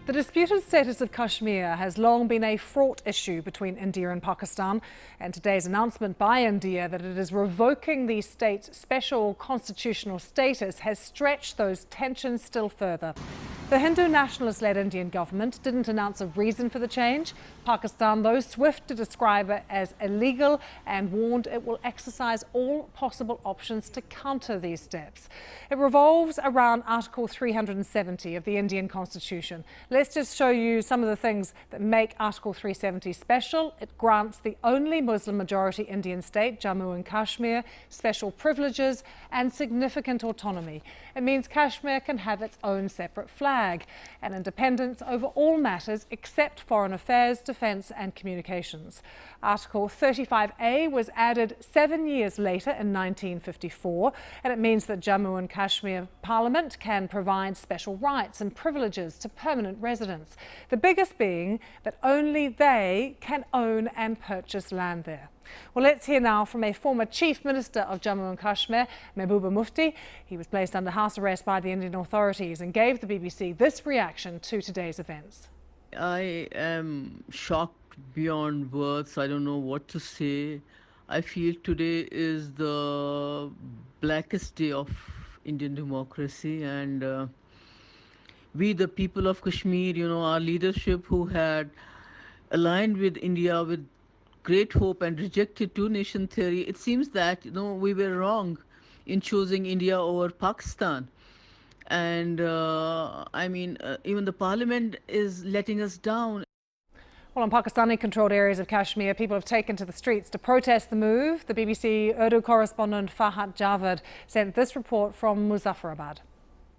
The disputed status of Kashmir has long been a fraught issue between India and Pakistan, and today's announcement by India that it is revoking the state's special constitutional status has stretched those tensions still further. The Hindu nationalist-led Indian government didn't announce a reason for the change. Pakistan, though, swift to describe it as illegal and warned it will exercise all possible options to counter these steps. It revolves around Article 370 of the Indian Constitution. Let's just show you some of the things that make Article 370 special. It grants the only Muslim-majority Indian state, Jammu and Kashmir, special privileges and significant autonomy. It means Kashmir can have its own separate flag and independence over all matters except foreign affairs, defence and communications. Article 35A was added 7 years later in 1954, and it means that Jammu and Kashmir Parliament can provide special rights and privileges to permanent residents, the biggest being that only they can own and purchase land there. Well, let's hear now from a former Chief Minister of Jammu and Kashmir, Mehbooba Mufti. He was placed under house arrest by the Indian authorities and gave the BBC this reaction to today's events. I am shocked beyond words. I don't know what to say. I feel today is the blackest day of Indian democracy, and we, the people of Kashmir, our leadership who had aligned with India with great hope and rejected two-nation theory, it seems that, we were wrong in choosing India over Pakistan. And even the parliament is letting us down. Well, in Pakistani-controlled areas of Kashmir, people have taken to the streets to protest the move. The BBC Urdu correspondent Fahad Javed sent this report from Muzaffarabad.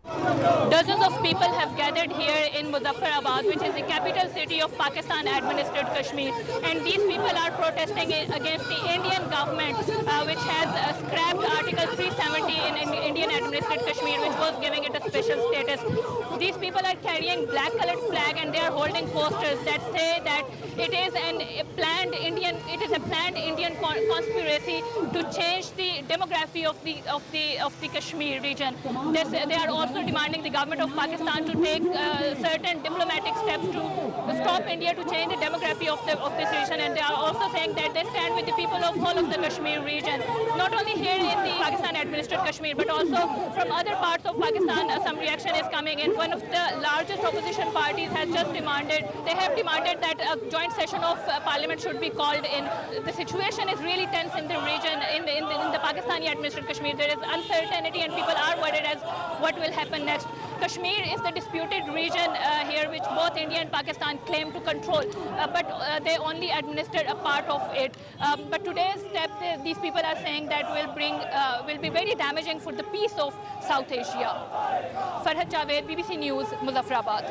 Dozens of people have gathered here in Muzaffarabad, which is the capital city of Pakistan-administered Kashmir. And these people are protesting against the Indian government, which has scrapped Article 370 in Indian-administered Kashmir, which was giving it a special status. These people are carrying black-colored flag, and they are holding posters that say that it is a planned Indian conspiracy to change the demography of the Kashmir region. They are also demanding the government of Pakistan to take certain diplomatic steps to stop India to change the demography of this region, and they are also saying that they stand with the people of all of the Kashmir region, not only here in the Pakistan-administered Kashmir, but also from other parts of Pakistan. Some reaction is coming in. One of the largest opposition parties has just demanded that a joint session of parliament should be called in. The situation is really tense in the region, in the Pakistani-administered Kashmir. There is uncertainty, and people are worried as what will happen next. Kashmir is the disputed region here, which both India and Pakistan claim to control, but they only administered a part of it. But today's step, these people are saying that will be very damaging for the peace of South Asia. Fahad Javed, BBC News, Muzaffarabad.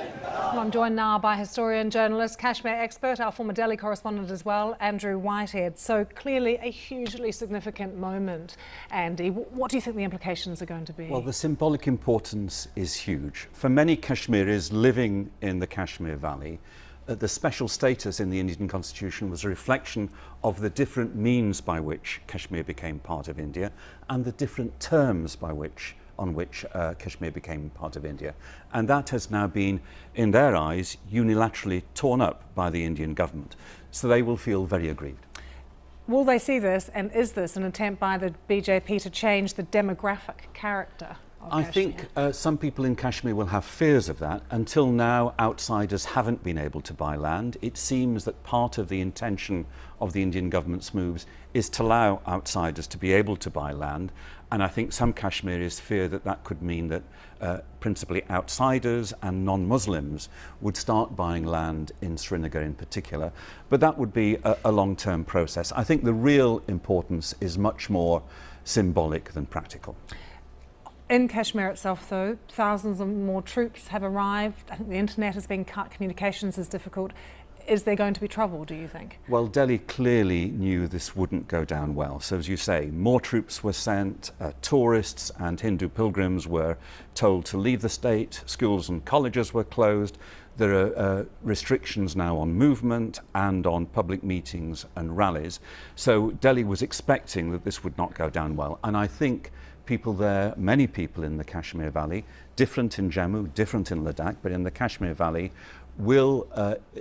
Well, I'm joined now by historian, journalist, Kashmir expert, our former Delhi correspondent as well, Andrew Whitehead. So clearly a hugely significant moment. Andy, what do you think the implications are going to be? Well, the symbolic importance is huge. For many Kashmiris living in the Kashmir Valley, the special status in the Indian Constitution was a reflection of the different means by which Kashmir became part of India and the different terms on which Kashmir became part of India. And that has now been, in their eyes, unilaterally torn up by the Indian government. So they will feel very aggrieved. Will they see this, and is this an attempt by the BJP to change the demographic character? I think some people in Kashmir will have fears of that. Until now, outsiders haven't been able to buy land. It seems that part of the intention of the Indian government's moves is to allow outsiders to be able to buy land. And I think some Kashmiris fear that that could mean that principally outsiders and non-Muslims would start buying land in Srinagar in particular. But that would be a long-term process. I think the real importance is much more symbolic than practical. In Kashmir itself, though, thousands of more troops have arrived. I think the internet has been cut, communications is difficult. Is there going to be trouble, do you think? Well, Delhi clearly knew this wouldn't go down well. So, as you say, more troops were sent, tourists and Hindu pilgrims were told to leave the state, schools and colleges were closed. There are restrictions now on movement and on public meetings and rallies. So Delhi was expecting that this would not go down well. And I think people there, many people in the Kashmir Valley, different in Jammu, different in Ladakh, but in the Kashmir Valley, will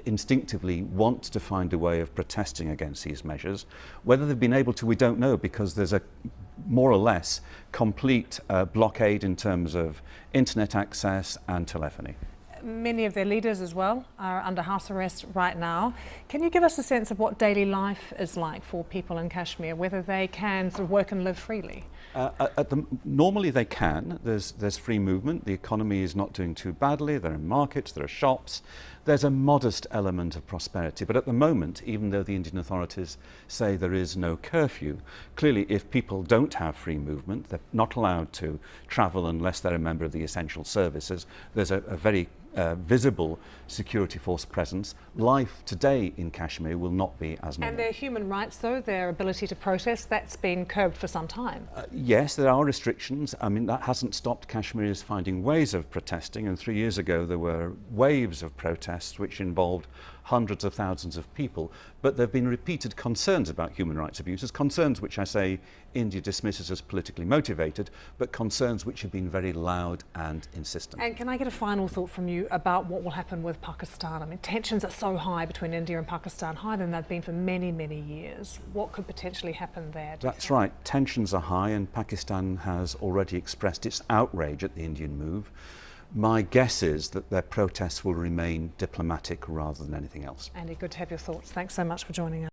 instinctively want to find a way of protesting against these measures. Whether they've been able to, we don't know, because there's a more or less complete blockade in terms of internet access and telephony. Many of their leaders as well are under house arrest right now. Can you give us a sense of what daily life is like for people in Kashmir, whether they can sort of work and live freely? Normally they can. There's free movement. The economy is not doing too badly. There are markets, there are shops. There's a modest element of prosperity. But at the moment, even though the Indian authorities say there is no curfew, clearly if people don't have free movement, they're not allowed to travel unless they're a member of the essential services. There's a very visible security force presence. Life today in Kashmir will not be as normal. And their human rights, though, their ability to protest, that's been curbed for some time. Yes, there are restrictions. I mean, that hasn't stopped Kashmiris finding ways of protesting, and 3 years ago there were waves of protests which involved hundreds of thousands of people, but there have been repeated concerns about human rights abuses, concerns which I say India dismisses as politically motivated, but concerns which have been very loud and insistent. And can I get a final thought from you about what will happen with Pakistan? I mean, tensions are so high between India and Pakistan, higher than they've been for many, many years. What could potentially happen there? That's right. Tensions are high, and Pakistan has already expressed its outrage at the Indian move. My guess is that their protests will remain diplomatic rather than anything else. Andy, good to have your thoughts. Thanks so much for joining us.